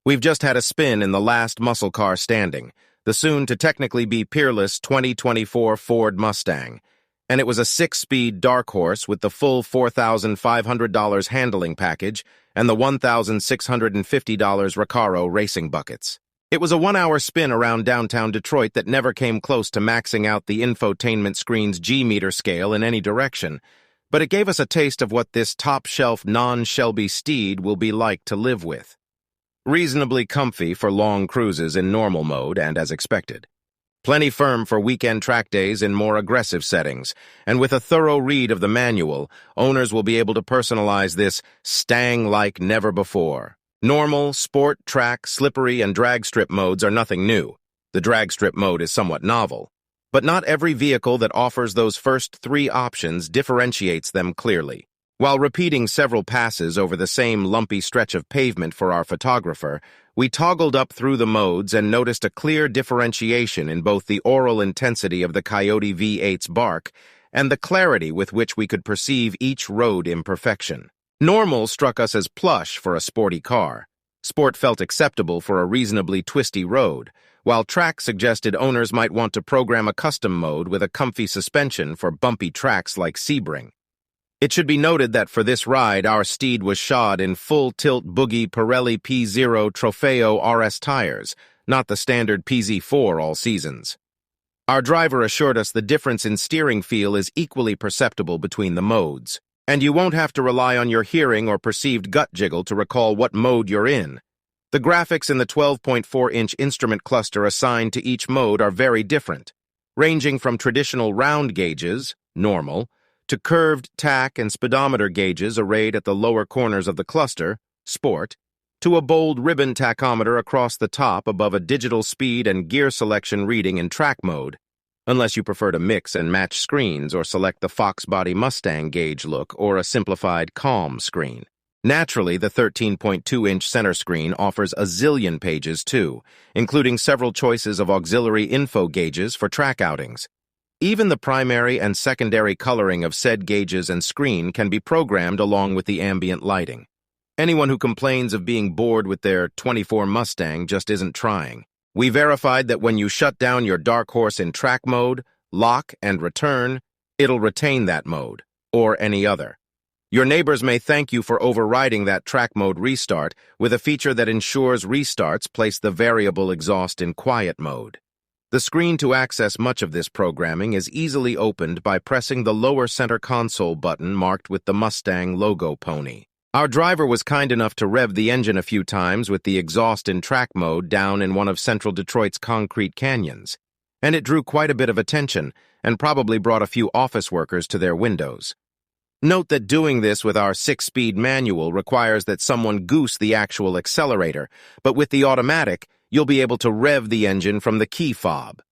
We've just had a spin in the last muscle car standing, the soon-to-technically-be peerless 2024 Ford Mustang, and it was a 6-speed dark horse with the full $4,500 handling package and the $1,650 Recaro racing buckets. It was a 1-hour spin around downtown Detroit that never came close to maxing out the infotainment screen's G-meter scale in any direction, but it gave us a taste of what this top-shelf non-Shelby steed will be like to live with. Reasonably comfy for long cruises in normal mode and as expected. Plenty firm for weekend track days in more aggressive settings, and with a thorough read of the manual, owners will be able to personalize this Stang like never before. Normal, sport, track, slippery, and drag strip modes are nothing new. The drag strip mode is somewhat novel. But not every vehicle that offers those first 3 options differentiates them clearly. While repeating several passes over the same lumpy stretch of pavement for our photographer, we toggled up through the modes and noticed a clear differentiation in both the aural intensity of the Coyote V8's bark and the clarity with which we could perceive each road imperfection. Normal struck us as plush for a sporty car. Sport felt acceptable for a reasonably twisty road, while track suggested owners might want to program a custom mode with a comfy suspension for bumpy tracks like Sebring. It should be noted that for this ride, our steed was shod in full-tilt boogie Pirelli P0 Trofeo RS tires, not the standard PZ4 all seasons. Our driver assured us the difference in steering feel is equally perceptible between the modes, and you won't have to rely on your hearing or perceived gut jiggle to recall what mode you're in. The graphics in the 12.4-inch instrument cluster assigned to each mode are very different, ranging from traditional round gauges, normal, to curved tach and speedometer gauges arrayed at the lower corners of the cluster, sport, to a bold ribbon tachometer across the top above a digital speed and gear selection reading in track mode, unless you prefer to mix and match screens or select the Fox Body Mustang gauge look or a simplified calm screen. Naturally, the 13.2-inch center screen offers a zillion pages too, including several choices of auxiliary info gauges for track outings. Even the primary and secondary coloring of said gauges and screen can be programmed along with the ambient lighting. Anyone who complains of being bored with their 24 Mustang just isn't trying. We verified that when you shut down your dark horse in track mode, lock, and return, it'll retain that mode, or any other. Your neighbors may thank you for overriding that track mode restart with a feature that ensures restarts place the variable exhaust in quiet mode. The screen to access much of this programming is easily opened by pressing the lower center console button marked with the Mustang logo pony. Our driver was kind enough to rev the engine a few times with the exhaust in track mode down in one of Central Detroit's concrete canyons, and it drew quite a bit of attention and probably brought a few office workers to their windows. Note that doing this with our 6-speed manual requires that someone goose the actual accelerator, but with the automatic, you'll be able to rev the engine from the key fob.